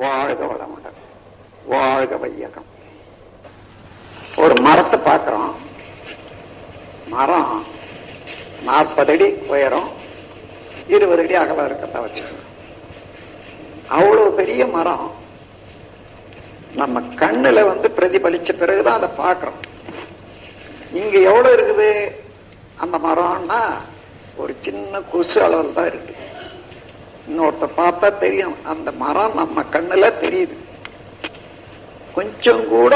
வாழ்க வளமுடன், வாழ்க வையகம். ஒரு மரத்தை பார்க்கிறோம். மரம் 40 அடி உயரம், 20 அடி அகலம் இருக்கத்தான் வச்சுக்கணும். அவ்வளவு பெரிய மரம் நம்ம கண்ணுல பிரதிபலிச்ச பிறகுதான் அதை பார்க்கிறோம். இங்க எவ்வளவு இருக்குது அந்த மரம்னா ஒரு சின்ன கொசு அளவில் தான் இருக்கு. இன்னொருத்த பார்த்தா தெரியும் அந்த மரம் நம்ம கண்ணுல தெரியுது. கொஞ்சம் கூட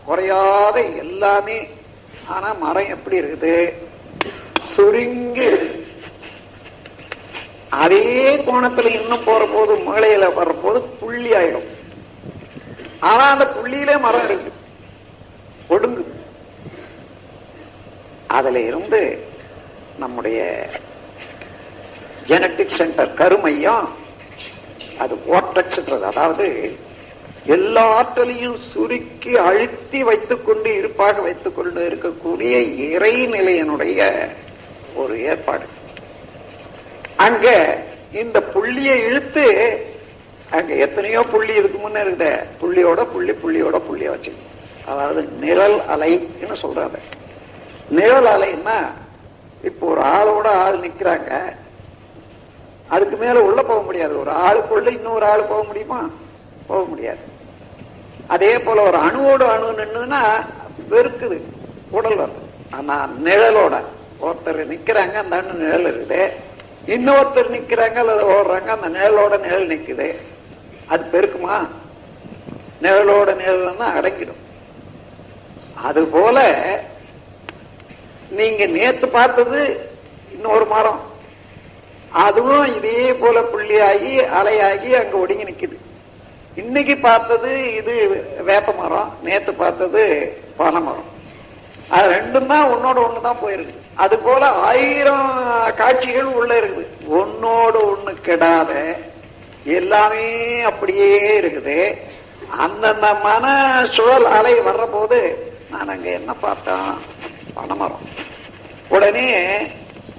குறையாத எல்லாமே. ஆனா மரம் எப்படி இருக்குது? சுருங்கி இருக்குது. அதே கோணத்துல இன்னும் போற போது மேலையில வர்ற போது புள்ளி ஆயிடும். ஆனா அந்த புள்ளியிலே மரம் இருக்கு, ஒடுங்கு. அதுல இருந்து நம்முடைய ஜெனட்டிக் சென்டர் கருமையம் அது ஓட்டச்சுன்றது, அதாவது எல்லா ஆற்றலையும் சுருக்கி அழுத்தி வைத்துக் கொண்டு இருப்பாக வைத்துக் கொண்டு இருக்கக்கூடிய இறைநிலையனுடைய ஒரு ஏற்பாடு. அங்க இந்த புள்ளியை இழுத்து அங்க எத்தனையோ புள்ளி இதுக்கு முன்ன இருக்குது, புள்ளியோட புள்ளி புள்ளியோட புள்ளிய வச்சு, அதாவது நிழல் அலைன்னு சொல்றாங்க. நிழல் அலைன்னா இப்போ ஒரு ஆளோட ஆள் நிக்கிறாங்க, அதுக்கு மேல உள்ள போக முடியாது. ஒரு ஆளுக்குள்ள இன்னொரு ஆள் போக முடியுமா? போக முடியாது. அதே போல ஒரு அணுவோட அணு நின்றுன்னா வெறுக்குது, உடல் வருது. ஆனா நிழலோட ஒருத்தர் நிக்கிறாங்க, அந்த அணு நிழல் இருக்குது. இன்னொருத்தர் நிக்கிறாங்க அல்லது ஓடுறாங்க, அந்த நிழலோட நிழல் நிக்குது. அது பெருக்குமா? நிழலோட நிழல்னா அடங்கிடும். அது போல நீங்க நேத்து பார்த்தது இன்னொரு மரம், அதுவும் இதே போல புள்ளியாகி அலையாகி அங்க ஒடுங்கி நிக்குது. இன்னைக்கு பார்த்தது இது வேப்ப மரம், நேத்து பார்த்தது பனை மரம். அது ரெண்டும் தான் ஒன்னோட ஒண்ணுதான் போயிருக்கு. அது போல 1000 காட்சிகள் உள்ள இருக்குது. ஒன்னோடு ஒண்ணு கெடாத எல்லாமே அப்படியே இருக்குது. அந்தந்த மன சுழல் அலை வர்ற போது நான் அங்க என்ன பார்த்தேன்? பனைமரம். உடனே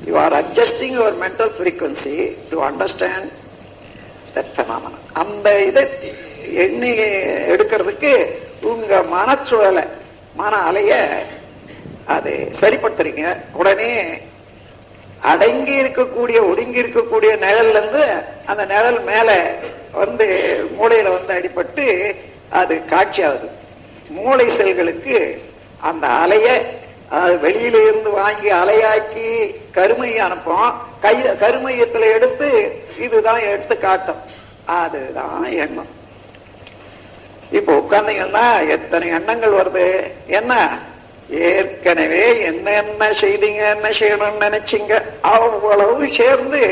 you are adjusting your mental frequency to understand that phenomenon. அந்த இதை எண்ணி எடுக்கிறதுக்கு உங்க மனச்சுழலை, மன அலைய அது சரிப்படுத்துறீங்க. உடனே அடங்கி இருக்கக்கூடிய ஒடுங்கி இருக்கக்கூடிய நிழல்ல இருந்து அந்த நிழல் மேல மூளையில அடிபட்டு அது காட்சி ஆகுது. மூளை செல்களுக்கு அந்த அலைய வெளியில இருந்து வாங்கி அலையாக்கி கருமையை அனுப்போம். கருமையத்துல எடுத்து இதுதான் எடுத்து காட்டும். அதுதான் எண்ணம். இப்ப உட்கார்ந்தீங்கன்னா எத்தனை எண்ணங்கள் வருது. என்ன ஏற்கனவே என்ன செய்தீங்க, என்ன செய்யணும்னு நினைச்சீங்க, அவ்வளவு சேர்ந்து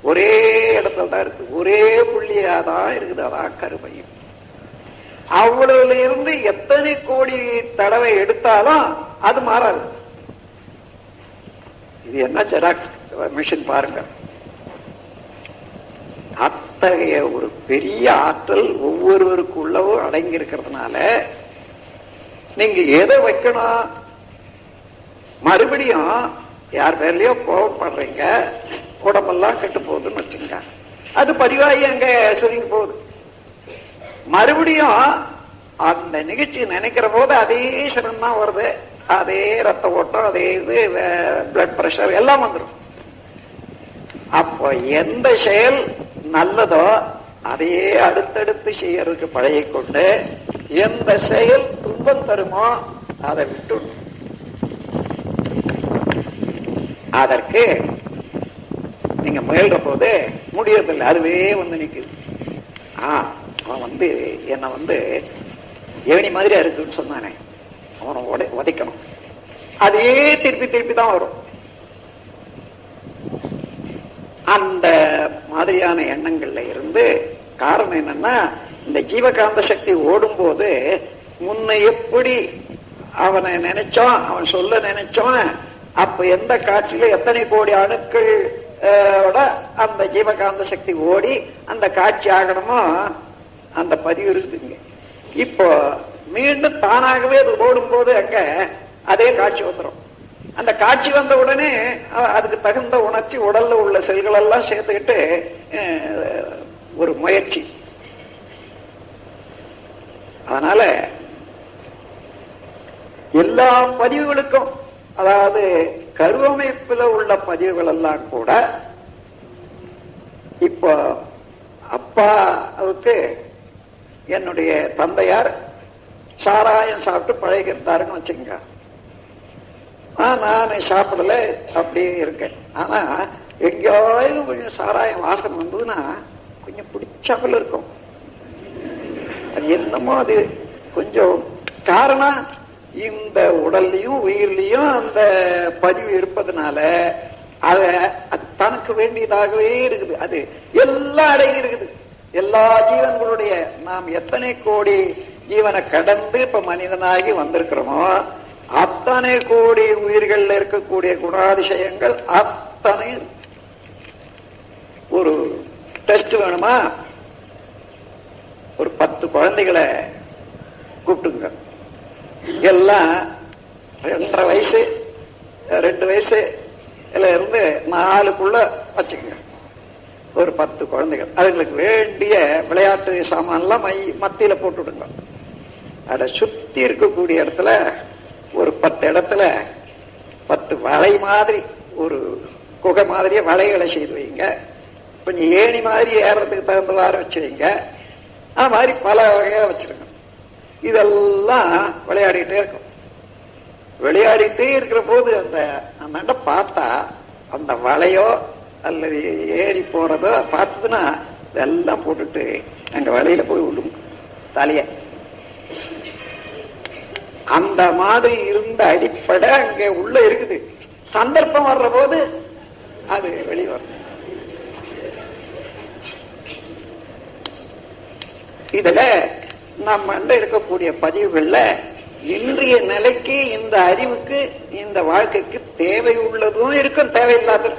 ஒரே இடத்துல தான் இருக்கு, ஒரே புள்ளியாதான் இருக்குது. அதான் கருமையும். அவ்வளவுல இருந்து எத்தனை கோடி தடவை எடுத்தாலும் அது மாறாது. இது என்ன ஜெராக்ஸ் மிஷின் பாருங்க. அத்தகைய ஒரு பெரிய ஆற்றல் ஒவ்வொருவருக்குள்ளவும் அடங்கி இருக்கிறதுனால நீங்க எதை வைக்கணும்? மறுபடியும் யார் பேர்லயோ கோவப்படுறீங்க, உடம்பெல்லாம் கெட்டு போகுதுன்னு வச்சுங்க, அது பதிவாகி அங்க சுருங்கி போகுது. மறுபடியும் அந்த நிகழ்ச்சி நினைக்கிற போது அதே சிரம் தான் வருது, அதே ரத்த ஓட்டம், அதே இது பிளட் பிரஷர் எல்லாம் வந்துடும். அப்போ எந்த செயல் நல்லதோ அதையே அடுத்தடுத்து செய்யறதுக்கு பழகிக்கொண்டு, எந்த செயல் துன்பம் தருமோ அதை விட்டு அதற்கு நீங்க முயல்ற போது முடியறதில்லை, அதுவே நிக்குது. அவன் என்ன ஏணி மாதிரியா இருக்குன்னு சொன்னானே, அவனை உதைக்கணும். அதே திருப்பி திருப்பி தான் வரும். அந்த மாதிரியான எண்ணங்கள்ல இருந்து காரணம் என்னன்னா, இந்த ஜீவகாந்த சக்தி ஓடும் போது முன்ன எப்படி அவனை நினைச்சோம், அவன் சொல்ல நினைச்சோம், அப்ப எந்த காட்சியில எத்தனை கோடி அணுக்கள் அந்த ஜீவகாந்த சக்தி ஓடி அந்த காட்சி ஆகணுமோ அந்த பதிவு இருக்குங்க. இப்போ மீண்டும் தானாகவே அது ஓடும் போது அங்க அதே காட்சி வந்துடும். அந்த காட்சி வந்த உடனே அதுக்கு தகுந்த உணர்ச்சி உடல்ல உள்ள செல்கள் எல்லாம் சேர்த்துக்கிட்டு ஒரு முயற்சி, அதனால எல்லா பதிவுகளுக்கும், அதாவது கருவமைப்புல உள்ள பதிவுகள் எல்லாம் கூட இப்போ அப்பாவுக்கு என்னுடைய தந்தையார் சாராயம் சாப்பிட்டு பழகிருந்தாருன்னு வச்சுங்க. நான் சாப்பிடல, அப்படியே இருக்கேன். ஆனா எங்கேயாவது கொஞ்சம் சாராயம் வாசனை வந்ததுன்னா கொஞ்சம் பிடிச்சாப்புல இருக்கும். அது என்னமோ அது கொஞ்சம் காரணம், இந்த உடல்லையும் உயிர்லையும் அந்த பதிவு இருப்பதனால அது தனக்கு வேண்டியதாகவே இருக்குது. அது எல்லாம் அடங்கி இருக்குது. எல்லா ஜீவன்களுடைய, நாம் எத்தனை கோடி ஜீவனை கடந்து இப்ப மனிதனாகி வந்திருக்கிறோமோ அத்தனை கோடி உயிர்கள் இருக்கக்கூடிய குணாதிசயங்கள் அத்தனை. ஒரு டெஸ்ட் வேணுமா, ஒரு 10 குழந்தைகளை கூப்பிட்டுங்க. எல்லாம் 2.5 வயசு 2 வயசுல இருந்து 4க்குள்ள வச்சுக்கோங்க. ஒரு 10 குழந்தைகள், அதுங்களுக்கு வேண்டிய விளையாட்டு சாமான்லாம் மத்தியில போட்டுடுங்க. அட சுத்தி இருக்கக்கூடிய இடத்துல ஒரு 10 இடத்துல 10 வலை மாதிரி, ஒரு குகை மாதிரியே வலைகளை செய்து வைங்க. கொஞ்சம் ஏணி மாதிரி ஏறதுக்கு தகுந்தவாறு வச்சு வைங்க. அது மாதிரி பல வகையா வச்சிருங்க. இதெல்லாம் விளையாடிட்டே இருக்கும். விளையாடிட்டே இருக்கிற போது அந்த பார்த்தா அந்த வலையோ அல்லது ஏறி போறதோ பார்த்ததுன்னா இதெல்லாம் போட்டுட்டு அங்க வலையில போய் விடும் தலைய. அந்த மாதிரி இருந்த அடிப்படை அங்க உள்ள இருக்குது. சந்தர்ப்பம் வர்ற போது அது வெளிவரும். இதுல நம்ம இருக்கக்கூடிய பதிவுகள்ல இன்றைய நிலைக்கு, இந்த அறிவுக்கு, இந்த வாழ்க்கைக்கு தேவை உள்ளதும் இருக்கும், தேவையில்லாத.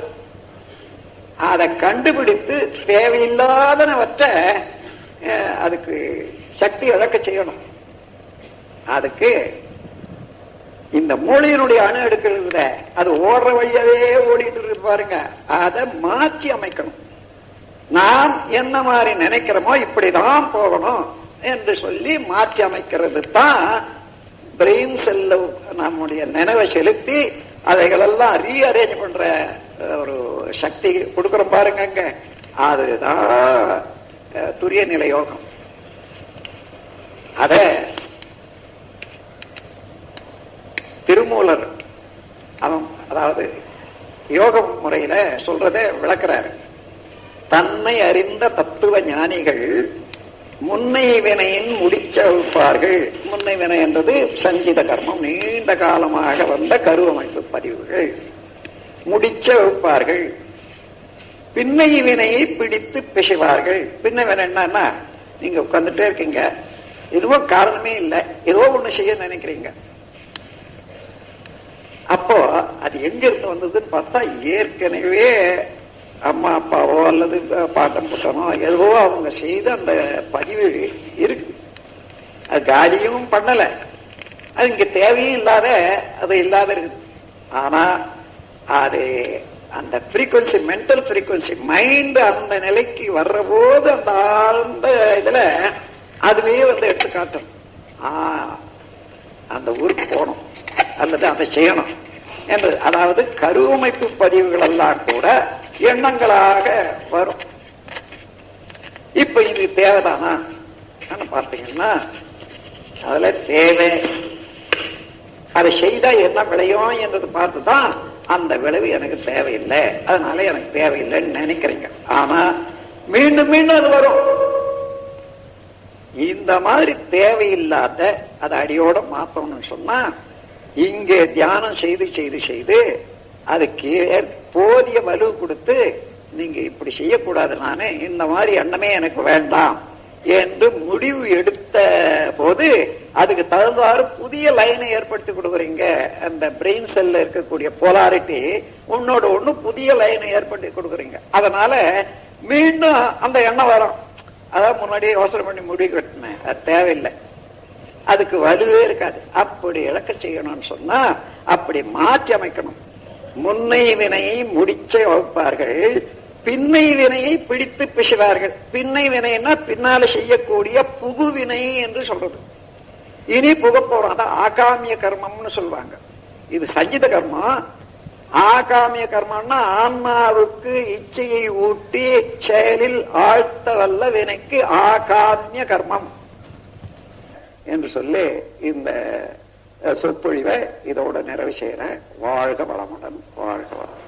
அதை கண்டுபிடித்து தேவையில்லாதனவற்றை அதுக்கு சக்தி இழக்க செய்யணும். அதுக்கு இந்த மூளையினுடைய அணு எடுக்கிறது, அது ஓடுற வழியாவே ஓடிட்டு இருக்கு பாருங்க, அதை மாற்றி அமைக்கணும். நாம் என்ன மாதிரி நினைக்கிறோமோ இப்படிதான் போகணும் என்று சொல்லி மாற்றி அமைக்கிறது தான் பிரெயின் செல்ல நம்முடைய நினைவை செலுத்தி அதைகளெல்லாம் ரீஅரேஞ்ச் பண்ற ஒரு சக்தி கொடுக்கிறோம் பாருங்க. அங்க அதுதான் துரிய நிலை யோகம். அத திருமூலர் அதாவது யோக முறையில சொல்றத விளக்குறாரு. தன்னை அறிந்த தத்துவ ஞானிகள் முன்னை வினையின் முடிச்ச வகுப்பார்கள். முன்னை வினை என்பது சஞ்சித கர்மம், நீண்ட காலமாக வந்த கருவமைப்பு பதிவுகள். முடிச்ச வகுப்பார்கள். பின்னை வினையை பிடித்து பிசைவார்கள். பின்ன வினை என்னன்னா, நீங்க உட்கார்ந்துட்டே இருக்கீங்க, எதுவும் காரணமே இல்லை, ஏதோ ஒண்ணு செய்ய நினைக்கிறீங்க. அப்போ அது எங்க இருந்து வந்ததுன்னு பார்த்தா, ஏற்கனவே அம்மா அப்பாவோ அல்லது பாட்டம் புட்டனோ எதுவோ அவங்க செய்த அந்த பதிவு இருக்கு. அது காலியும் பண்ணல, அது இங்க தேவையும் இல்லாத, அது இல்லாத இருக்குது. ஆனா அது அந்த ஃப்ரீக்வன்சி, மென்டல் ஃப்ரீக்வன்சி, மைண்ட் அந்த நிலைக்கு வர்ற போது அந்த ஆழ்ந்த இதுல அதுவே எடுத்து காட்டும். அந்த ஊருக்கு போகணும் அல்லது அதை செய்யணும் என்று. அதாவது கருவமைப்பு பதிவுகள் எல்லாம் கூட எண்ணங்களாக வரும். இப்ப இது தேவைதானா பார்த்தீங்கன்னா, அதுல தேவை, அதை செய்தா என்ன விளையும் என்றது பார்த்துதான் அந்த விளைவு எனக்கு தேவையில்லை, அதனால எனக்கு தேவையில்லைன்னு நினைக்கிறீங்க. ஆனா மீண்டும் மீண்டும் அது வரும். இந்த மாதிரி தேவையில்லாத அதை அடியோட மாத்தணும்னு சொன்னா, இங்கே தியானம் செய்து செய்து செய்து அதுக்கு போதிய வலு கொடுத்து, நீங்க இப்படி செய்யக்கூடாது, நானே இந்த மாதிரி எண்ணமே எனக்கு வேண்டாம் என்று முடிவு எடுத்த போது அதுக்கு தகுந்தாறு புதிய லைனை ஏற்படுத்தி கொடுக்குறீங்க. அந்த பிரெயின் செல்ல இருக்கக்கூடிய போலாரிட்டி ஒன்னோட ஒண்ணு புதிய லைனை ஏற்படுத்தி கொடுக்குறீங்க. அதனால மீண்டும் அந்த எண்ணம் வரும். அதான் முன்னாடியே யோசனை பண்ணி முடிவு கட்டினேன், அது தேவையில்லை, அதுக்கு வலுவே இருக்காது. அப்படி இழக்க செய்யணும்னு சொன்னா அப்படி மாற்றி அமைக்கணும். முன்னை வினையை முடிச்ச வகுப்பார்கள், பின்னை வினையை பிடித்து பிசுவார்கள். பின்னை வினைன்னா பின்னால செய்யக்கூடிய புது வினை என்று சொல்றது. இனி புக போறோம். அதான் ஆகாமிய கர்மம்னு சொல்லுவாங்க. இது சஞ்சித கர்மம். ஆகாமிய கர்மம்னா ஆன்மாவுக்கு இச்சையை ஊட்டி செயலில் ஆழ்த்த வல்ல வினைக்கு ஆகாமிய கர்மம் என்று சொல்லி இந்த சொற்பொழிவை இதோட நிறைவு செய்யறேன். வாழ்க வளமுடன், வாழ்க வளம்.